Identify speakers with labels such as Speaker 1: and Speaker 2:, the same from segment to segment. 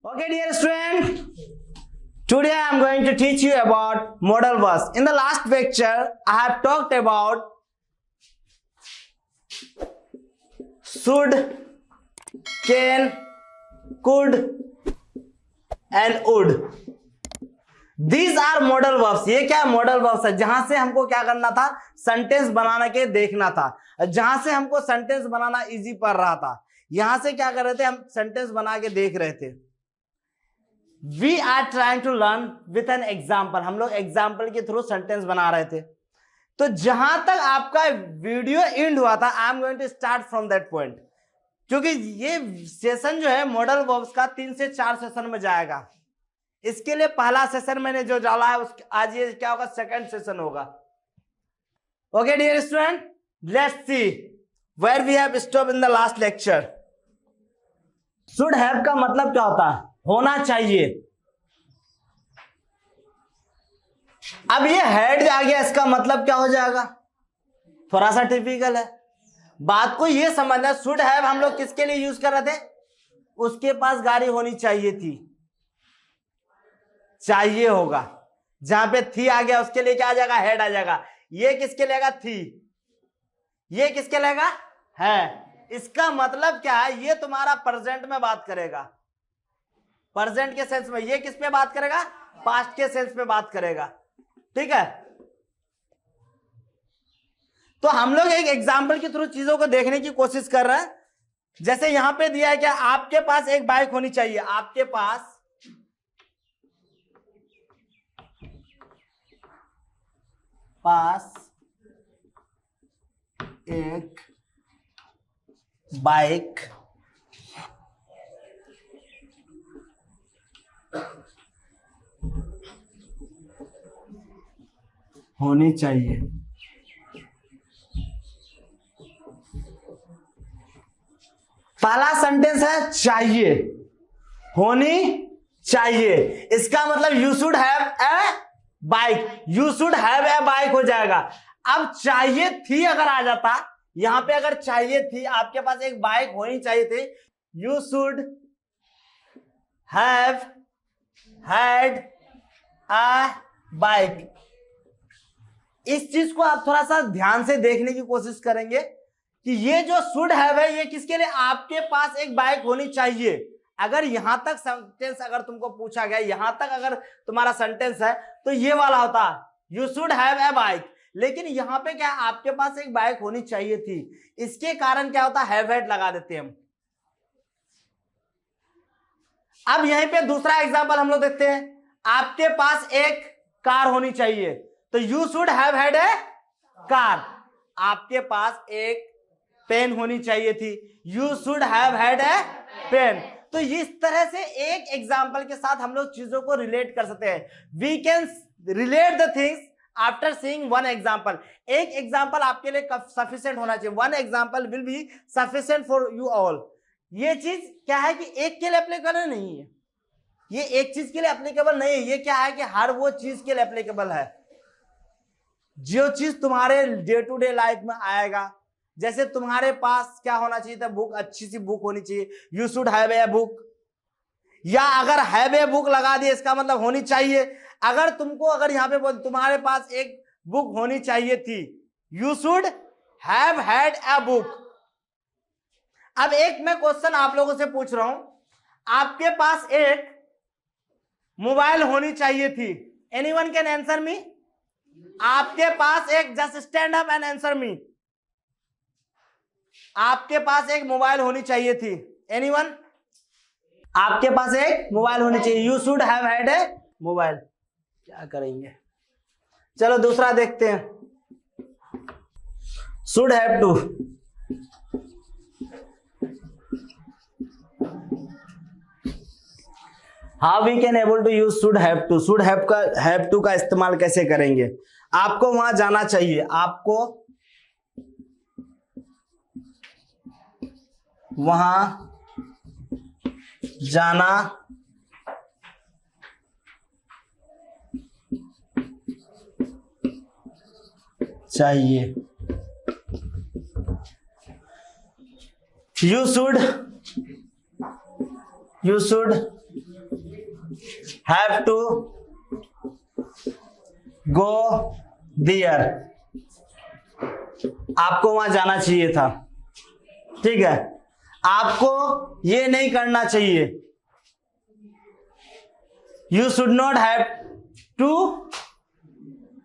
Speaker 1: Okay, dear student, today I am going to teach you about modal verbs. In the last lecture, I have talked about should, can, could and would. These are modal verbs. ये क्या modal verbs है? जहां से हमको क्या करना था, sentence बनाना के देखना था, जहां से हमको सेंटेंस बनाना इजी पड़ रहा था, यहां से क्या कर रहे थे, हम सेंटेंस बना के देख रहे थे. We are trying to learn with an example. हम लोग एग्जाम्पल के थ्रू सेंटेंस बना रहे थे. तो जहां तक आपका वीडियो एंड हुआ था, I am going to start from that point, क्योंकि ये सेशन जो है मॉडल वर्ब्स का 3 से 4 सेशन में जाएगा. इसके लिए पहला सेशन मैंने जो डाला है, उसके आज ये क्या होगा, सेकंड सेशन होगा. Okay dear student, let's see where we have stop in the last lecture. Should have का मतलब क्या होता है? होना चाहिए. अब ये हेड आ गया, इसका मतलब क्या हो जाएगा? थोड़ा सा टिपिकल है. बात को ये समझना, शुड हैव हम लोग किसके लिए यूज कर रहे थे? उसके पास गाड़ी होनी चाहिए थी, चाहिए होगा. जहां पे थी आ गया, उसके लिए क्या आ जाएगा? हेड आ जाएगा. ये किसके लेगा? थी. ये किसके लेगा? है. इसका मतलब क्या है? ये तुम्हारा प्रेजेंट में बात करेगा, प्रेजेंट के सेंस में. ये किस पे बात करेगा? पास्ट के सेंस पे बात करेगा. ठीक है. तो हम लोग एक एग्जांपल के थ्रू चीजों को देखने की कोशिश कर रहे हैं. जैसे यहां पे दिया है क्या, आपके पास एक बाइक होनी चाहिए. आपके पास एक बाइक होनी चाहिए. पहला सेंटेंस है चाहिए, होनी चाहिए. इसका मतलब you should have a bike, you should have a bike हो जाएगा. अब चाहिए थी अगर आ जाता, यहां पे अगर चाहिए थी, आपके पास एक बाइक होनी चाहिए थी, you should have had a bike. इस चीज को आप थोड़ा सा ध्यान से देखने की कोशिश करेंगे कि ये जो शुड हैव है, ये किसके लिए? आपके पास एक बाइक होनी चाहिए. अगर यहां तक सेंटेंस अगर तुमको पूछा गया, यहां तक अगर तुम्हारा सेंटेंस है, तो ये वाला होता you should have a bike. लेकिन यहां पे क्या, आपके पास एक बाइक होनी चाहिए थी. इसके कारण क्या होता है? हैव हैड लगा देते हैं हम. अब यहीं पे दूसरा एग्जांपल हम लोग देखते हैं. आपके पास एक कार होनी चाहिए, तो you should have had a car. आपके पास एक पेन होनी चाहिए थी, you should have had a pen. तो इस तरह से एक एग्जांपल के साथ हम लोग चीजों को रिलेट कर सकते हैं. We can relate the things after seeing one example. एक एग्जांपल आपके लिए सफिशिएंट होना चाहिए. One example will be sufficient for you all. ये चीज क्या है कि एक के लिए एप्लीकेबल नहीं है, ये एक चीज के लिए एप्लीकेबल नहीं है. ये क्या है कि हर वो चीज के लिए एप्लीकेबल है जो चीज तुम्हारे डे टू डे लाइफ में आएगा. जैसे तुम्हारे पास क्या होना चाहिए था? बुक, अच्छी सी बुक होनी चाहिए, you should have a book. या अगर हैव ए बुक लगा दिए, इसका मतलब होनी चाहिए. अगर तुमको अगर यहां पे तुम्हारे पास एक बुक होनी चाहिए थी, you should have had a book. अब एक मैं क्वेश्चन आप लोगों से पूछ रहा हूं, आपके पास एक मोबाइल होनी चाहिए थी. Anyone can answer me? आपके पास एक, just stand up and answer me. आपके पास एक मोबाइल होनी चाहिए थी. एनीवन? आपके पास एक मोबाइल होनी चाहिए, you should have had a mobile. क्या करेंगे? चलो दूसरा देखते हैं. Should have to. How we can able to use should have to. Should have to का इस्तेमाल कैसे करेंगे? आपको वहां जाना चाहिए, आपको वहां जाना चाहिए. You should have to go there, आपको वहां जाना चाहिए था। ठीक है, आपको ये नहीं करना चाहिए। You should not have to,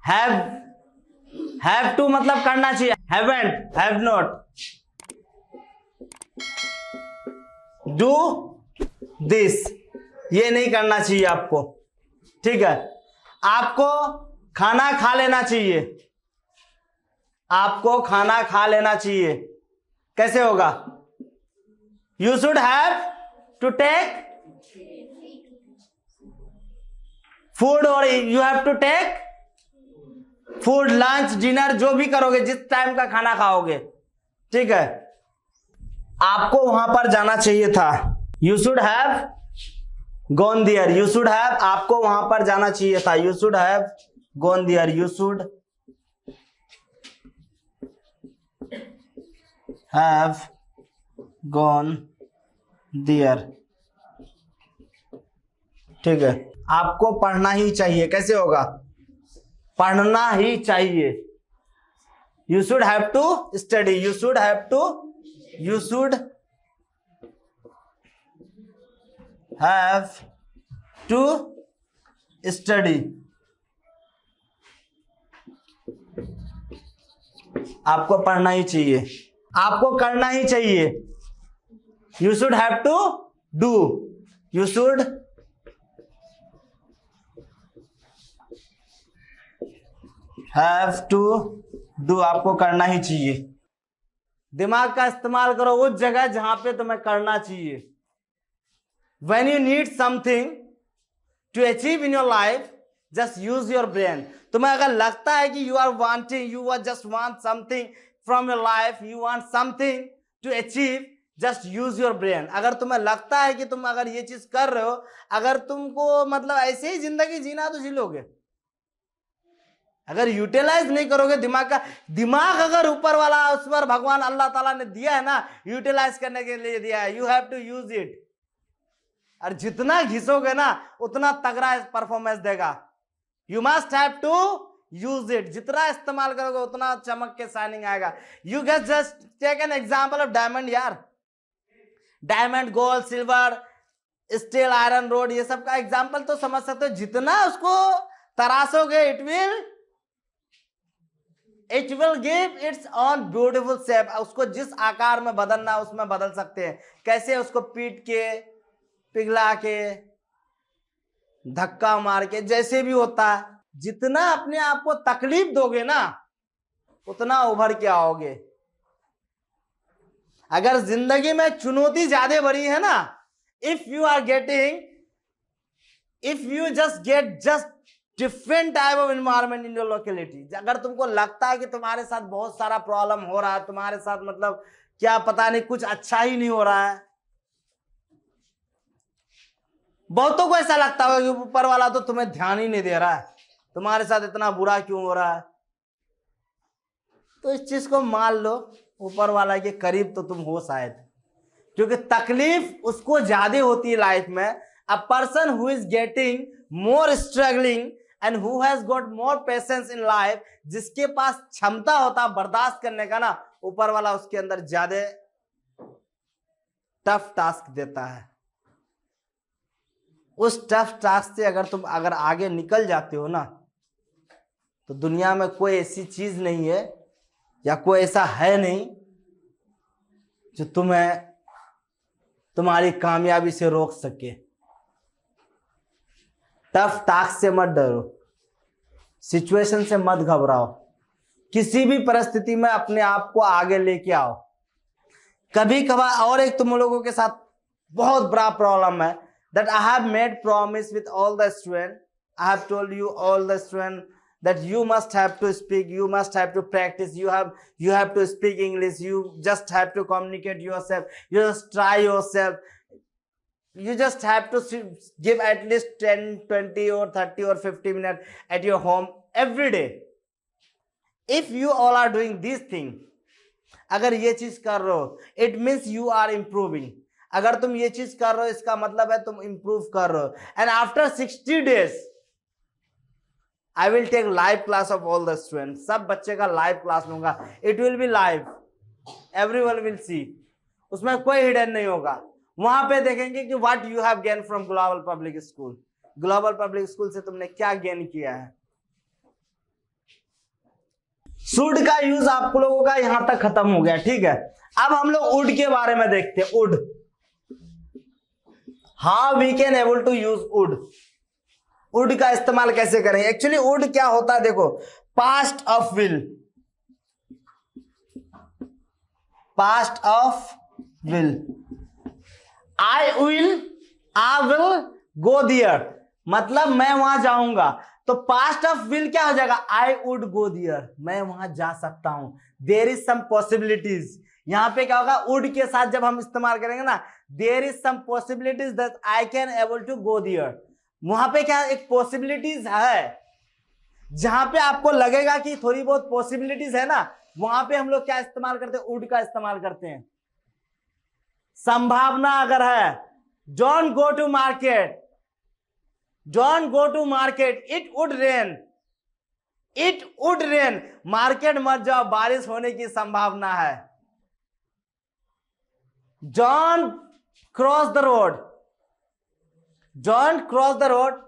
Speaker 1: have to मतलब करना चाहिए, haven't, have not, do this, ये नहीं करना चाहिए आपको। ठीक है, आपको खाना खा लेना चाहिए, आपको खाना खा लेना चाहिए। कैसे होगा? You should have to take food, और you have to take food, lunch, dinner, जो भी करोगे, जिस टाइम का खाना खाओगे। ठीक है, आपको वहां पर जाना चाहिए था। You should have gone there, you should have, आपको वहां पर जाना चाहिए था। You should have gone there, you should have gone there. ठीक है, आपको पढ़ना ही चाहिए। कैसे होगा? पढ़ना ही चाहिए। You should have to study, you should have to, you should have to study, आपको पढ़ना ही चाहिए, आपको करना ही चाहिए। You should have to do, you should have to do, आपको करना ही चाहिए। दिमाग का इस्तेमाल करो उस जगह जहां पे तुम्हें करना चाहिए। When you need something to achieve in your life, just use your brain. तुम्हें अगर लगता है कि you are wanting, you are just want something from your life, you want something to achieve, just use your brain. अगर तुम्हें लगता है कि तुम अगर ये चीज कर रहे हो, अगर तुमको मतलब ऐसे ही जिंदगी जीना तो जी लोगे। अगर यूटिलाइज नहीं करोगे दिमाग का, दिमाग अगर ऊपर वाला उस पर भगवान अल्लाह ताला ने दिया है ना, यूटिलाइज करने के लिए दिया है, you have to use it. और जितना घिसोगे ना उतना तगड़ा परफॉर्मेंस देगा। You must have to use it, जितना इस्तेमाल करोगे उतना चमक के शाइनिंग आएगा। You get just take an example of diamond यार, diamond, gold, silver, steel, iron rod, ये सब का एग्जांपल तो समझ सकते हो। जितना उसको तराशोगे it will give its on beautiful shape. उसको जिस आकार में बदलना उसमें बदल सकते हैं। कैसे? उसको पीट के, पिघला के, धक्का मार के, जैसे भी होता है। जितना अपने आप को तकलीफ दोगे ना उतना उभर के आओगे। अगर जिंदगी में चुनौती ज्यादा बड़ी है ना, if you just get just different type of environment in your locality, अगर तुमको लगता है कि तुम्हारे साथ बहुत सारा प्रॉब्लम हो रहा है, तुम्हारे साथ मतलब क्या पता नहीं कुछ अच्छा ही नहीं हो रहा है, बहुतों को ऐसा लगता है कि ऊपर वाला तो तुम्हें ध्यान ही नहीं दे रहा है, तुम्हारे साथ इतना बुरा क्यों हो रहा है। तो इस चीज को मान लो, ऊपर वाला के करीब तो तुम हो शायद, क्योंकि तकलीफ उसको ज्यादा होती है लाइफ में। A person who is getting more struggling and who has got more patience in life, जिसके पास क्षमता होता है बर्दाश्त करने का ना, ऊपर वाला उसके अंदर ज्यादा टफ टास्क देता है। उस टफ टास्क से अगर आगे निकल जाते हो ना, तो दुनिया में कोई ऐसी चीज नहीं है या कोई ऐसा है नहीं जो तुम्हें तुम्हारी कामयाबी से रोक सके। टफ टास्क से मत डरो, सिचुएशन से मत घबराओ, किसी भी परिस्थिति में अपने आप को आगे लेके आओ। कभी कभार और एक तुम लोगों के साथ बहुत बड़ा प्रॉब्लम है, that I have made promise with all the students. I have told you all the students that you must have to speak, you must have to practice, you have to speak English, you just have to communicate yourself, you just try yourself, you just have to give at least 10, 20 or 30 or 50 minutes at your home every day. If you all are doing this thing, अगर ये चीज कर रहे हो, it means you are improving. अगर तुम ये चीज कर रहे हो इसका मतलब है तुम इंप्रूव कर रहे हो। And after 60 days I will take live class of all the students, सब बच्चे का लाइव क्लास लूंगा। It will be live, everyone will see, उसमें कोई हिडन नहीं होगा। वहां पे देखेंगे कि what you have gain from global public school, global public school से तुमने क्या गेन किया है। शुड का यूज आप लोगों का यहां तक खत्म हो गया, ठीक है। अब हम लोग वुड के बारे में देखते हैं। Would, how we can able to use would, would का इस्तेमाल कैसे करें। एक्चुअली वुड क्या होता है, देखो, past of will, past of will, I will go there, मतलब मैं वहां जाऊंगा। तो पास्ट ऑफ विल क्या हो जाएगा, आई वुड गो देयर, मैं वहां जा सकता हूं। देयर इज सम पॉसिबिलिटीज, यहां पे क्या होगा, वुड के साथ जब हम इस्तेमाल करेंगे ना, there is some possibilities that I can able to go there, वहां पे क्या एक पॉसिबिलिटीज है, जहां पे आपको लगेगा कि थोड़ी बहुत पॉसिबिलिटीज है ना, वहां पे हम लोग क्या इस्तेमाल करते हैं, वुड का इस्तेमाल करते हैं। संभावना अगर है, don't go to market, don't go to market, it would rain, it would rain, market मत जाओ, बारिश होने की संभावना है। Don't cross the road, don't cross the road,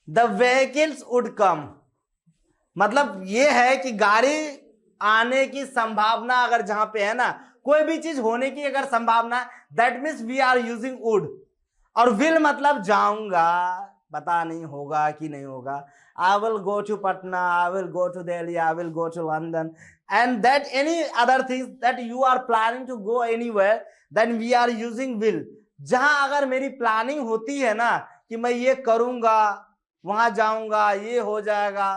Speaker 1: the vehicles would come, मतलब यह है कि गाड़ी आने की संभावना अगर जहां पे है ना, कोई भी चीज होने की अगर संभावना, that means we are using would. और विल मतलब जाऊंगा, पता नहीं होगा कि नहीं होगा। I will go to Patna, I will go to Delhi, I will go to London, and that any other things that you are planning to go anywhere, then we are using will. जहां अगर मेरी प्लानिंग होती है ना कि मैं ये करूंगा, वहां जाऊंगा, ये हो जाएगा,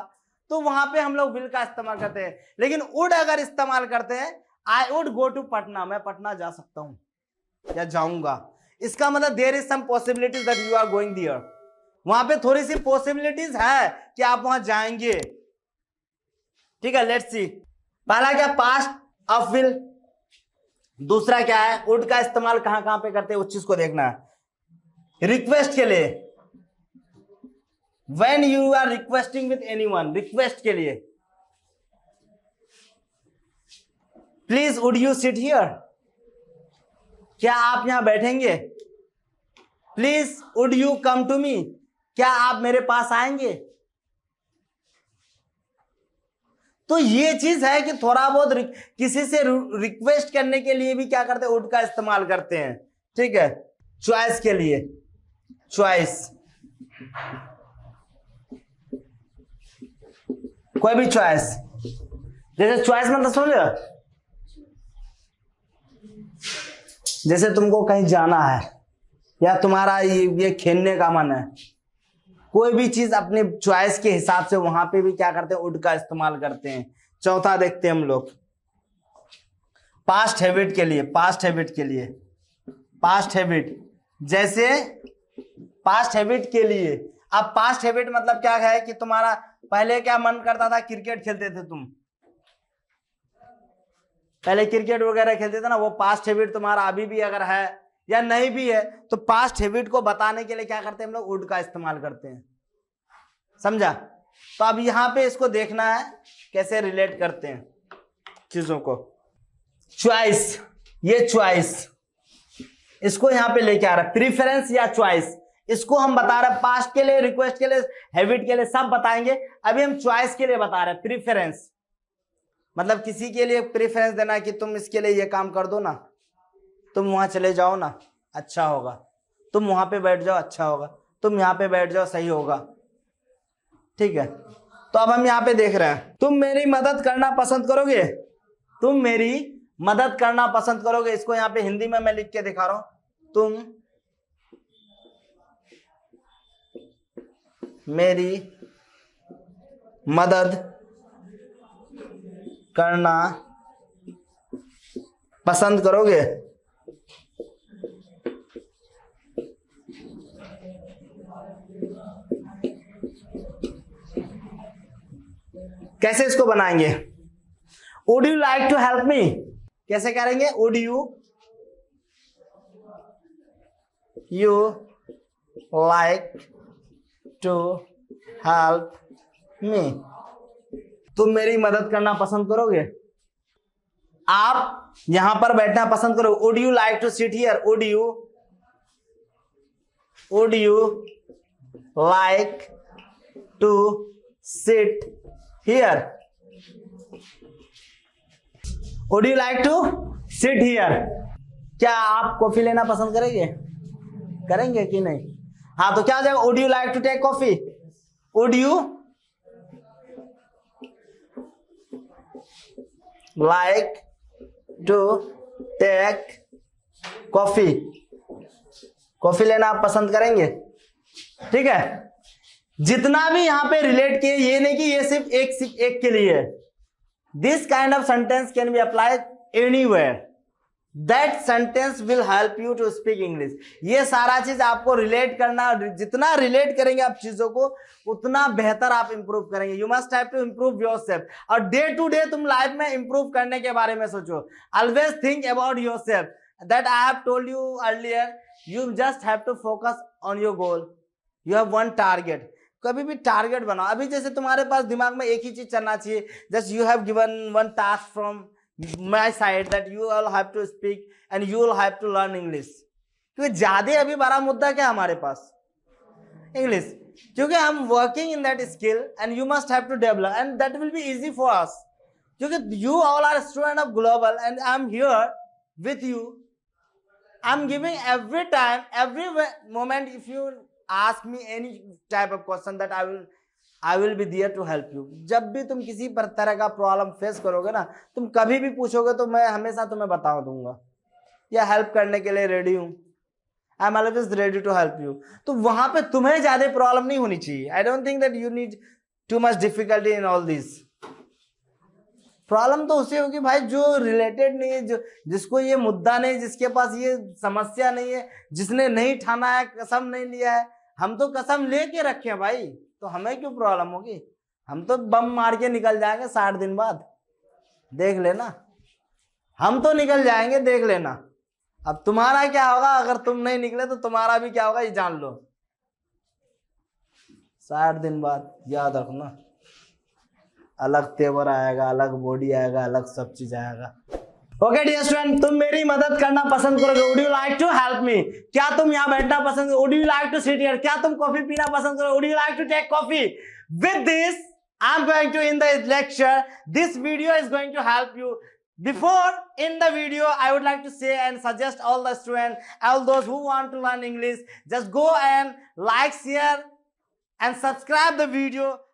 Speaker 1: तो वहां पे हम लोग विल का इस्तेमाल करते हैं। लेकिन वुड अगर इस्तेमाल करते हैं, I would go to Patna, मैं पटना जा सकता हूं या जाऊंगा, इसका मतलब there is some possibilities that you are going there, वहां पे थोड़ी सी पॉसिबिलिटीज है कि आप वहां जाएंगे, ठीक है। लेट्स सी, पहला क्या, पास्ट ऑफ विल, दूसरा क्या है, वुड का इस्तेमाल कहां कहां पे करते हैं उस चीज को देखना है। रिक्वेस्ट के लिए, when you are requesting with anyone, request के लिए, please would you sit here, क्या आप यहां बैठेंगे, please would you come to me, क्या आप मेरे पास आएंगे। तो ये चीज है कि थोड़ा बहुत किसी से रिक्वेस्ट करने के लिए भी क्या करते हैं, वुड का इस्तेमाल करते हैं, ठीक है। चॉइस के लिए, चॉइस, कोई भी चॉइस, जैसे चॉइस मतलब समझ लो, जैसे तुमको कहीं जाना है या तुम्हारा ये खेलने का मन है, कोई भी चीज अपने चॉइस के हिसाब से वहां पे भी क्या करते हैं, वुड का इस्तेमाल करते हैं। चौथा देखते हैं हम लोग, पास्ट हैबिट के लिए, पास्ट हैबिट के लिए, पास्ट हैबिट, जैसे पास्ट हैबिट के लिए, अब पास्ट हैबिट मतलब क्या है कि तुम्हारा पहले क्या मन करता था, क्रिकेट खेलते थे तुम, पहले क्रिकेट वगैरह खेलते थे ना, वो पास्ट हैबिट तुम्हारा अभी भी अगर है या नहीं भी है, तो पास्ट हैबिट को बताने के लिए क्या करते हैं हम लोग, वुड का इस्तेमाल करते हैं, समझा। तो अब यहां पे इसको देखना है कैसे रिलेट करते हैं चीजों को। चॉइस, ये चॉइस, इसको यहां पे लेके आ रहा है, प्रीफरेंस या चॉइस, इसको हम बता रहे हैं पास्ट के लिए, रिक्वेस्ट के लिए, हैबिट के लिए, सब बताएंगे। अभी हम चॉइस के लिए बता रहे हैं, प्रीफरेंस मतलब किसी के लिए प्रेफरेंस देना कि तुम इसके लिए ये काम कर दो ना, तुम वहां चले जाओ ना, अच्छा होगा, तुम वहां पे बैठ जाओ, अच्छा होगा, तुम यहाँ पे बैठ जाओ, सही होगा, ठीक है। तो अब हम यहाँ पे देख रहे हैं, तुम मेरी मदद करना पसंद करोगे, तुम मेरी मदद करना पसंद करोगे, इसको यहाँ पे हिंदी में मैं लिख के दिखा रहा हूं, तुम मेरी मदद करना पसंद करोगे। कैसे इसको बनाएंगे, would you like to help me, कैसे करेंगे, would you you like to help me? तुम मेरी मदद करना पसंद करोगे? आप यहां पर बैठना पसंद करोगे? Would you like to sit here? Would you like to sit here? Would you like to sit here? क्या आप कॉफी लेना पसंद करेंगे कि नहीं? हाँ, तो क्या हो जाएगा? Would you like to take coffee? Would you like to take coffee? Coffee लेना आप पसंद करेंगे? ठीक है, जितना भी यहां पे रिलेट किए, ये नहीं कि ये सिर्फ एक के लिए है. This kind of sentence can be applied anywhere. That sentence will help you to speak English. ये सारा चीज आपको रिलेट करना, जितना रिलेट करेंगे आप चीजों को, उतना बेहतर आप इंप्रूव करेंगे. You must have to improve yourself. और डे टू डे तुम लाइफ में इंप्रूव करने के बारे में सोचो. Always think about yourself. That I have told you earlier. You just have to focus on your goal. You have one target. कभी भी टारगेट बनाओ. अभी जैसे तुम्हारे पास दिमाग में एक ही चीज चलना चाहिए. Just you have given one task from my side that you all have to speak and you all have to learn English. क्योंकि ज्यादा अभी बड़ा मुद्दा क्या हमारे पास? English. क्योंकि हम working in that skill and you must have to develop and that will be easy for us. क्योंकि you all are student of global and I'm here with you. I'm giving every time, every moment. If you ask me any type of question, that I will be there to help you. जब भी तुम किसी तरह का problem face करोगे ना, तुम कभी भी पूछोगे तो मैं हमेशा तुम्हें बता दूंगा या हेल्प करने के लिए रेडी हूं. I am always ready to help you. तो वहां पे तुम्हें ज्यादा प्रॉब्लम नहीं होनी चाहिए. I don't think that you need too much difficulty in all this. Problem तो उसे होगी भाई जो रिलेटेड नहीं है, जो जिसको ये मुद्दा नहीं, जिसके पास ये समस्या नहीं है, जिसने नहीं ठाना है, कसम नहीं लिया है. हम तो कसम लेके रखे हैं भाई, तो हमें क्यों प्रॉब्लम होगी? हम तो बम मार के निकल जाएंगे 60 दिन बाद. देख लेना, हम तो निकल जाएंगे, देख लेना. अब तुम्हारा क्या होगा अगर तुम नहीं निकले, तो तुम्हारा भी क्या होगा ये जान लो. 60 दिन बाद याद रखना, अलग तेवर आएगा, अलग बॉडी आएगा, अलग सब चीज आएगा. ओके डियर स्टूडेंट, तुम मेरी मदद करना पसंद करोगे? Would you like to help me? क्या तुम यहाँ बैठना पसंद करोगे? Would you like to sit here? क्या तुम कॉफी पीना पसंद करोगे? Would you like to take coffee? With this I am going to in the lecture. This video is going to help you. Before in the video, I would like to say and suggest all the students, all those who want to learn English, just go and like, share and subscribe the video.